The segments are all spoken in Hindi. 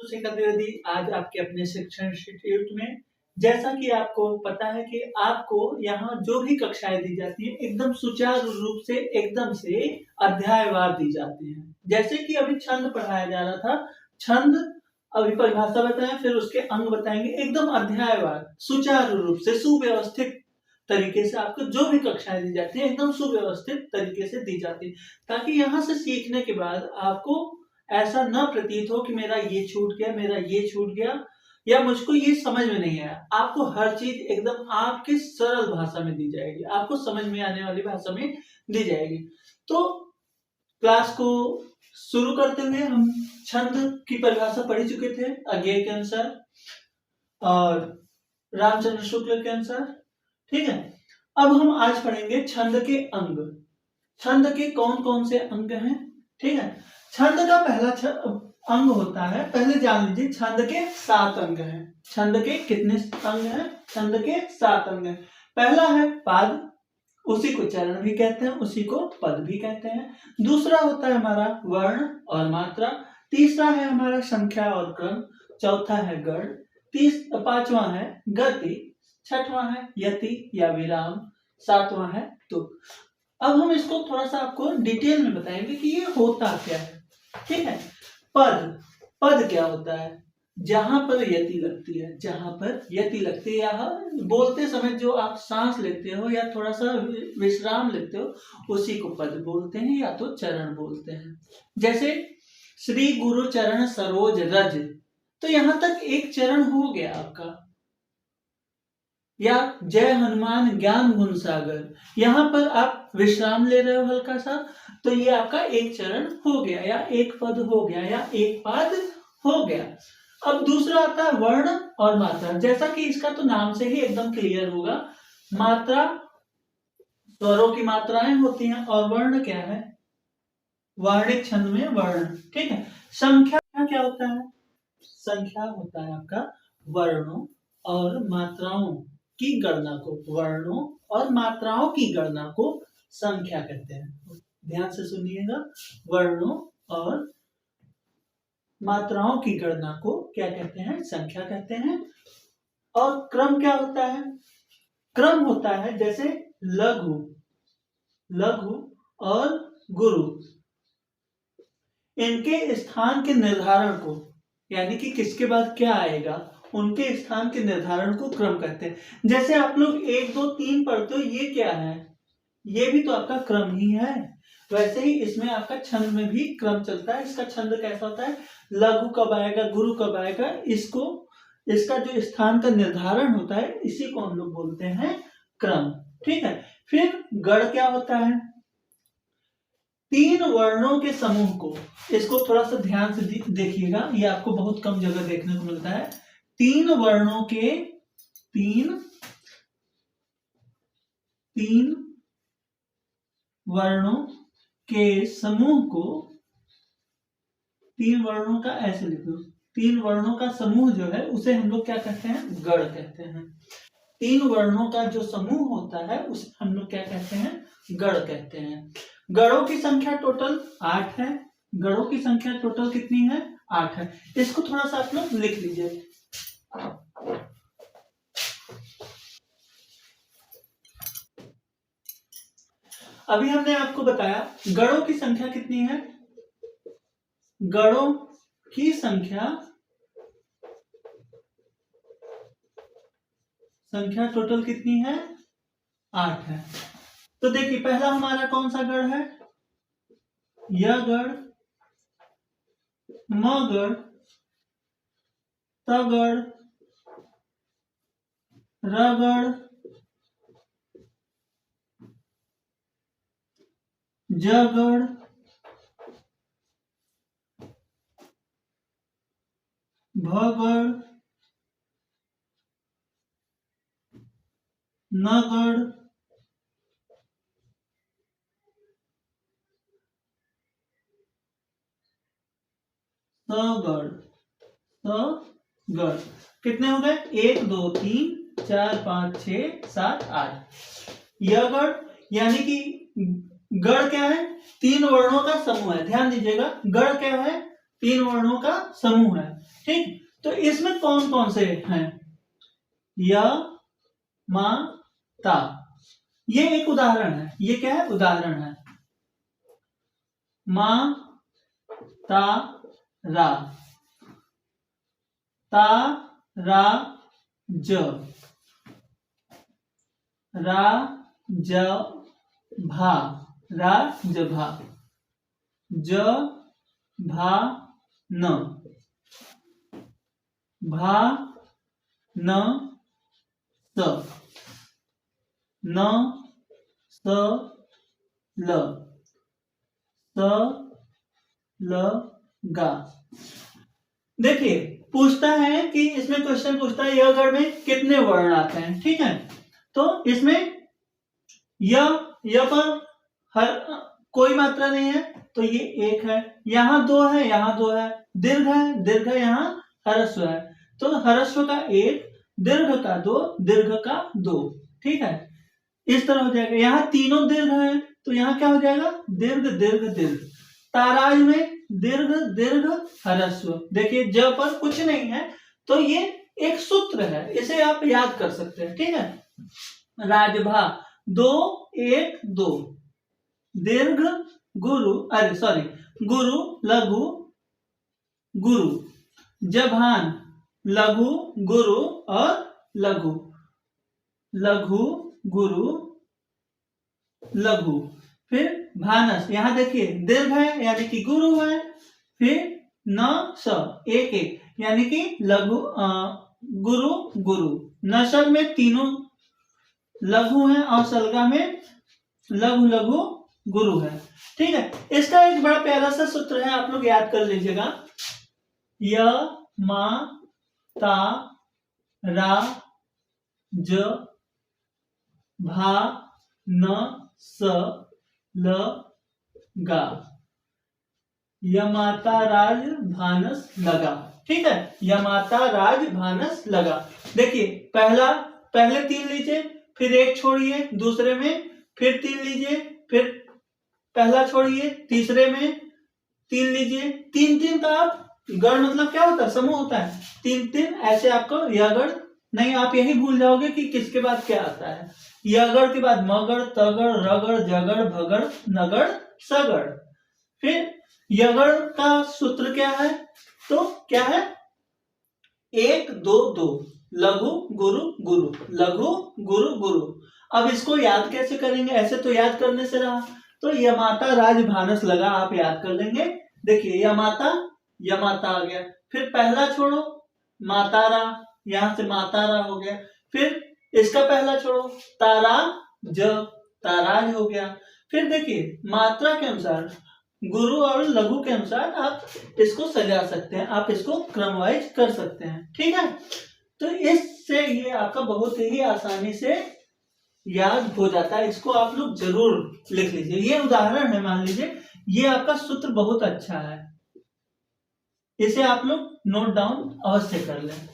शिक्षा द्विवेदी आज आपके अपने शिक्षण इंस्टीट्यूट में। जैसा कि आपको पता है कि आपको यहाँ जो भी कक्षाएं दी जाती हैं एकदम सुचारू रूप से एकदम से अध्यायवार दी जाती हैं। जैसे कि अभी छंद पढ़ाया जा रहा था, छंद अभी परिभाषा बताएं, फिर उसके अंग बताएंगे, एकदम अध्यायवार सुचारू रूप से सुव्यवस्थित तरीके से आपको जो भी कक्षाएं दी जाती है एकदम सुव्यवस्थित तरीके से दी जाती है, ताकि यहाँ से सीखने के बाद आपको ऐसा न प्रतीत हो कि मेरा ये छूट गया, मेरा ये छूट गया, या मुझको ये समझ में नहीं आया। आपको हर चीज एकदम आपके सरल भाषा में दी जाएगी, आपको समझ में आने वाली भाषा में दी जाएगी। तो क्लास को शुरू करते हुए हम छंद की परिभाषा पढ़ चुके थे अज्ञेय के अनुसार और रामचंद्र शुक्ल के अनुसार, ठीक है। अब हम आज पढ़ेंगे छंद के अंग। छंद के कौन कौन से अंग हैं, ठीक है। छंद का पहला अंग होता है, पहले जान लीजिए, छंद के 7 अंग हैं। छंद के कितने अंग हैं? छंद के 7 अंग हैं। पहला है पाद, उसी को चरण भी कहते हैं, उसी को पद भी कहते हैं। दूसरा होता है हमारा वर्ण और मात्रा। तीसरा है हमारा संख्या और क्रम। चौथा है गण। पांचवा है गति। छठवां है यति या विराम। सातवां है तुक। अब हम इसको थोड़ा सा आपको डिटेल में बताएंगे कि ये होता क्या है, ठीक है। पद, पद क्या होता है? जहां पर यति लगती है, जहां पर यति लगती है, या बोलते समय जो आप सांस लेते हो या थोड़ा सा विश्राम लेते हो, उसी को पद बोलते हैं या तो चरण बोलते हैं। जैसे श्री गुरु चरण सरोज रज, तो यहां तक एक चरण हो गया आपका। या जय हनुमान ज्ञान गुण सागर, यहां पर आप विश्राम ले रहे हो हल्का सा, तो ये आपका एक चरण हो गया या एक पद हो गया या एक पाद हो गया। अब दूसरा आता है वर्ण और मात्रा। जैसा कि इसका तो नाम से ही एकदम क्लियर होगा, मात्रा स्वरों की मात्राएं होती हैं और वर्ण क्या है? वर्णिक छंद में वर्ण, ठीक है। संख्या क्या होता है? संख्या होता है आपका वर्णों और मात्राओं की गणना को, वर्णों और मात्राओं की गणना को संख्या कहते हैं। ध्यान से सुनिएगा, वर्णों और मात्राओं की गणना को क्या कहते हैं? संख्या कहते हैं। और क्रम क्या होता है? क्रम होता है जैसे लघु, लघु और गुरु, इनके स्थान के निर्धारण को, यानी कि किसके बाद क्या आएगा, उनके स्थान के निर्धारण को क्रम कहते हैं। जैसे आप लोग 1 2 3 पढ़ते हो, ये क्या है? ये भी तो आपका क्रम ही है। वैसे ही इसमें आपका छंद में भी क्रम चलता है। इसका छंद कैसा होता है? लघु कब आएगा, गुरु कब आएगा, इसको, इसका जो स्थान का निर्धारण होता है, इसी को हम लोग बोलते हैं क्रम, ठीक है। फिर गण क्या होता है? 3 वर्णों के समूह को, इसको थोड़ा सा ध्यान से देखिएगा, ये आपको बहुत कम जगह देखने को मिलता है। 3 वर्णों के, तीन वर्णों के समूह को, 3 वर्णों का, ऐसे लिख लो, 3 वर्णों का समूह जो है उसे हम लोग क्या कहते हैं? गण कहते हैं। 3 वर्णों का जो समूह होता है उसे हम लोग क्या कहते हैं? गण कहते हैं। गणों की संख्या टोटल 8 है। गणों की संख्या टोटल कितनी है? 8 है। इसको थोड़ा सा आप लोग लिख लीजिए। अभी हमने आपको बताया गणों की संख्या कितनी है। गणों की संख्या टोटल कितनी है? 8 है। तो देखिए, पहला हमारा कौन सा गण है? य गण, म गण, त गण, र गण, ज गण, भ गण, न गण, स गण, गण। कितने हो गए? 1 2 3 4 5 6 7 8। यह गण, यानी कि गण क्या है? 3 वर्णों का समूह है। ध्यान दीजिएगा, गण क्या है? 3 वर्णों का समूह है। ठीक, तो इसमें कौन कौन से हैं? य, मा, ता, ये एक उदाहरण है। ये क्या है? उदाहरण है। मा, ता, रा, ता, रा, ज, रा, ज, भा, रा, ज, भा, ज, भा, न, भा, न, स, न, स, ल, स, ल, गा। देखिए, पूछता है कि इसमें क्वेश्चन पूछता है य गण में कितने वर्ण आते हैं। ठीक है, तो इसमें य पर हर कोई मात्रा नहीं है, तो ये एक है। यहाँ दो है, यहाँ दो है। दीर्घ है, दीर्घ है, यहाँ ह्रस्व है, तो ह्रस्व का एक, दीर्घ का दो, दीर्घ का दो। ठीक है, इस तरह हो जाएगा। यहाँ तीनों दीर्घ है, तो यहाँ क्या हो जाएगा? दीर्घ दीर्घ दीर्घ। ताराज में दीर्घ दीर्घ ह्रस्व। देखिए, ज पर कुछ नहीं है, तो ये एक सूत्र है, इसे आप याद कर सकते हैं। ठीक है, राजभा, दो एक दो, दीर्घ गुरु, अरे सॉरी, गुरु लघु गुरु, जभान लघु गुरु और लघु, लघु गुरु लघु। फिर भानस, यहां देखिए दीर्घ है यानी कि गुरु है। फिर न स, एक एक यानी कि लघु गुरु गुरु। नशल में तीनों लघु है और सलगा में लघु लघु गुरु है। ठीक है, इसका एक बड़ा प्यारा सा सूत्र है, आप लोग याद कर लीजिएगा। य, मा, ता, रा, ज, भा, न, स, ल, गा। यमाता राज भानस लगा। ठीक है, यमाता राज भानस लगा। देखिए, पहले तीन लीजिए, फिर एक छोड़िए, दूसरे में फिर तीन लीजिए, फिर पहला छोड़िए, तीसरे में तीन लीजिए। तीन तीन का आप गण मतलब क्या होता है? समूह होता है। तीन तीन ऐसे आपको यह गण नहीं, आप यही भूल जाओगे कि किसके बाद क्या आता है। यगड़ के बाद मगड़, तगड़, रगड़, जगड़, भगड़, नगड़, सगड़। फिर यगड़ का सूत्र क्या है? तो क्या है? एक दो दो, लघु गुरु गुरु, लघु गुरु गुरु। अब इसको याद कैसे करेंगे? ऐसे तो याद करने से रहा, तो यमाता राज भानस लगा आप याद कर लेंगे। देखिए, यमाता यमाता आ गया, फिर पहला छोड़ो मातारा, यहां से मातारा हो गया। फिर इसका पहला छोड़ो तारा ज, ताराज हो गया। फिर देखिए, मात्रा के अनुसार गुरु और लघु के अनुसार आप इसको सजा सकते हैं, आप इसको क्रमवाइज कर सकते हैं। ठीक है, तो इससे ये आपका बहुत ही आसानी से याद हो जाता है। इसको आप लोग जरूर लिख लीजिए। ये उदाहरण है, मान लीजिए ये आपका सूत्र बहुत अच्छा है, इसे आप लोग नोट डाउन अवश्य कर लें।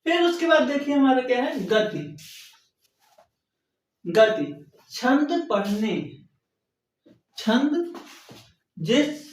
फिर उसके बाद देखिए हमारा क्या है? गति। गति, छंद पढ़ने, छंद जिस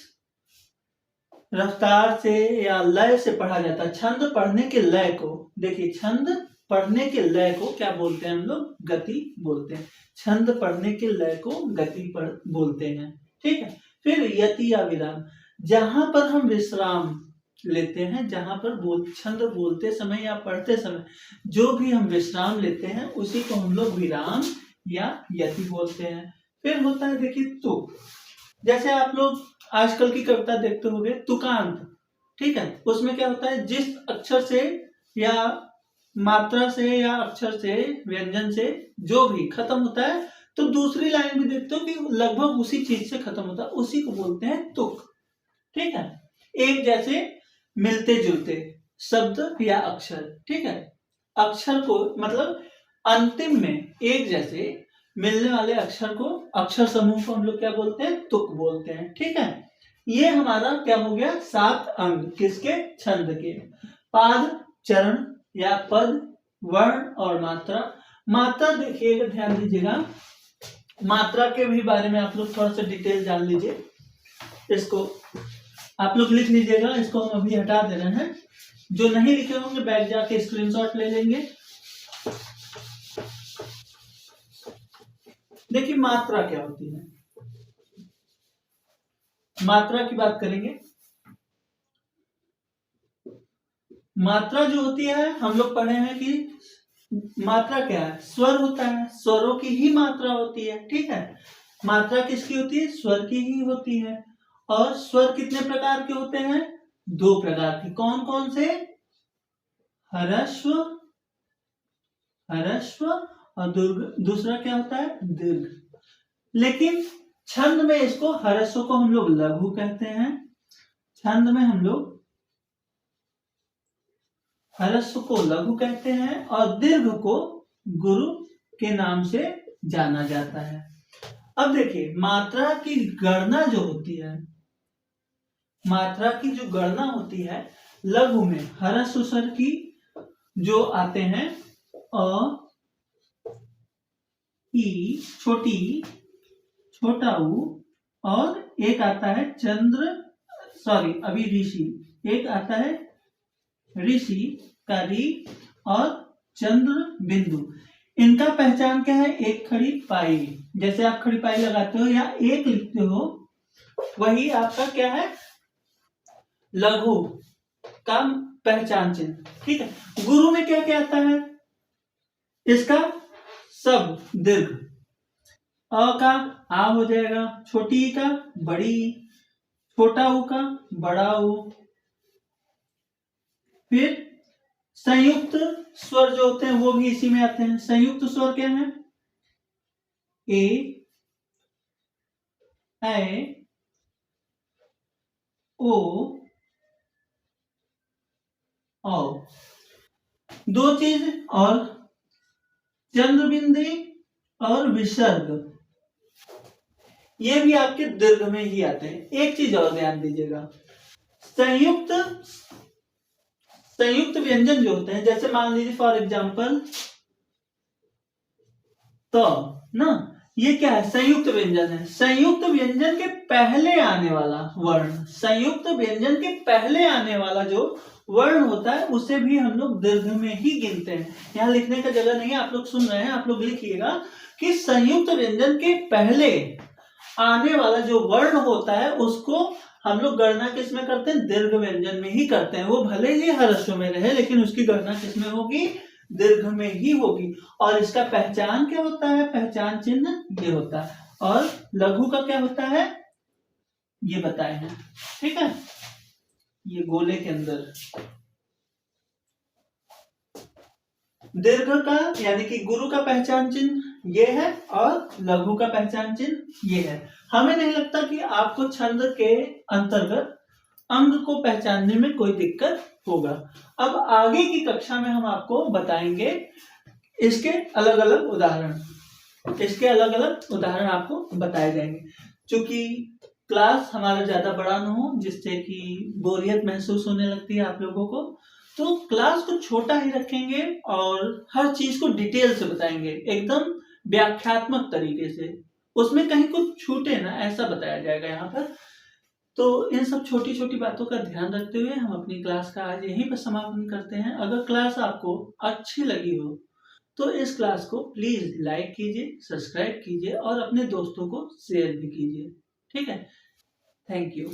रफ्तार से या लय से पढ़ा जाता है, छंद पढ़ने के लय को, देखिए छंद पढ़ने के लय को क्या बोलते हैं हम लोग? गति बोलते हैं। छंद पढ़ने के लय को गति बोलते हैं। ठीक है, फिर यति या विराम, जहां पर हम विश्राम लेते हैं, जहां पर छंद बोलते समय या पढ़ते समय जो भी हम विश्राम लेते हैं उसी को हम लोग विराम या यति बोलते हैं। फिर होता है देखिए तुक, जैसे आप लोग आजकल की कविता देखते होंगे तुकांत। ठीक है, उसमें क्या होता है? जिस अक्षर से या मात्रा से या अक्षर से, व्यंजन से जो भी खत्म होता है, तो दूसरी लाइन भी देखते हो कि लगभग उसी चीज से खत्म होता है, उसी को बोलते हैं तुक। ठीक है, एक जैसे मिलते जुलते शब्द या अक्षर। ठीक है, अक्षर को मतलब अंतिम में एक जैसे मिलने वाले अक्षर को, अक्षर समूह को हम लोग क्या बोलते हैं? तुक बोलते हैं। ठीक है, ये हमारा क्या हो गया? 7 अंग किसके? छंद के। पाद, चरण या पद, वर्ण और मात्रा। मात्रा देखिएगा, ध्यान दीजिएगा, मात्रा के भी बारे में आप लोग थोड़ा सा डिटेल जान लीजिए। इसको आप लोग लिख लीजिएगा, इसको हम अभी हटा दे रहे हैं। जो नहीं लिखे होंगे बैग जाके स्क्रीनशॉट ले लेंगे। देखिए मात्रा क्या होती है, मात्रा की बात करेंगे। मात्रा जो होती है, हम लोग पढ़े हैं कि मात्रा क्या है, स्वर होता है, स्वरों की ही मात्रा होती है, ठीक है। मात्रा किसकी होती है, स्वर की ही होती है। और स्वर कितने प्रकार के होते हैं, 2 प्रकार के। कौन कौन से, ह्रस्व, ह्रस्व और दूसरा क्या होता है, दीर्घ। लेकिन छंद में इसको, ह्रस्व को हम लोग लघु कहते हैं, छंद में हम लोग ह्रस्व को लघु कहते हैं, और दीर्घ को गुरु के नाम से जाना जाता है। अब देखिए मात्रा की गणना जो होती है, मात्रा की जो गणना होती है लघु में, ह्रस्व स्वर की जो आते हैं अ, ई, छोटी, छोटा ऊ, और एक आता है चंद्र, सॉरी अभी ऋषि, एक आता है ऋषि का री, और चंद्र बिंदु। इनका पहचान क्या है, एक खड़ी पाई, जैसे आप खड़ी पाई लगाते हो या एक लिखते हो, वही आपका क्या है, लघु का पहचान चिन्ह, ठीक है। गुरु में क्या क्या आता है, इसका सब दीर्घ, अ का आ हो जाएगा, छोटी ई का बड़ी, छोटा ऊ का बड़ा ऊ। फिर संयुक्त स्वर जो होते हैं वो भी इसी में आते हैं। संयुक्त स्वर क्या है, ए, ऐ, ओ, औ। 2 चीज और, चंद्रबिंदी और विसर्ग, ये भी आपके दीर्घ में ही आते हैं। एक चीज और ध्यान दीजिएगा, संयुक्त, संयुक्त व्यंजन जो होते हैं, जैसे मान लीजिए फॉर एग्जाम्पल तो ना, ये क्या है, संयुक्त व्यंजन है। संयुक्त व्यंजन के पहले आने वाला वर्ण, संयुक्त व्यंजन के पहले आने वाला जो वर्ण होता है उसे भी हम लोग दीर्घ में ही गिनते हैं। यहाँ लिखने का जगह नहीं है, आप लोग सुन रहे हैं, आप लोग लिखिएगा कि संयुक्त व्यंजन के पहले आने वाला जो वर्ण होता है उसको हम लोग गणना किस में करते हैं, दीर्घ व्यंजन में ही करते हैं। वो भले ही ह्रस्व में रहे लेकिन उसकी गणना किस में होगी, दीर्घ में ही होगी। और इसका पहचान क्या होता है, पहचान चिन्ह ये होता है। और लघु का क्या होता है, ये बताए हैं, ठीक है। ये गोले के अंदर दीर्घ का यानी कि गुरु का पहचान चिन्ह ये है, और लघु का पहचान चिन्ह ये है। हमें नहीं लगता कि आपको छंद के अंतर्गत अंग को पहचानने में कोई दिक्कत होगा। अब आगे की कक्षा में हम आपको बताएंगे इसके अलग अलग उदाहरण, इसके अलग अलग उदाहरण आपको बताए जाएंगे। क्योंकि क्लास हमारा ज्यादा बड़ा न हो जिससे कि बोरियत महसूस होने लगती है आप लोगों को, तो क्लास को छोटा ही रखेंगे और हर चीज को डिटेल से बताएंगे, एकदम व्याख्यात्मक तरीके से, उसमें कहीं कुछ छूटे ना ऐसा बताया जाएगा यहाँ पर। तो इन सब छोटी छोटी बातों का ध्यान रखते हुए हम अपनी क्लास का आज यहीं पर समापन करते हैं। अगर क्लास आपको अच्छी लगी हो तो इस क्लास को प्लीज लाइक कीजिए, सब्सक्राइब कीजिए और अपने दोस्तों को शेयर भी कीजिए, ठीक है। Thank you.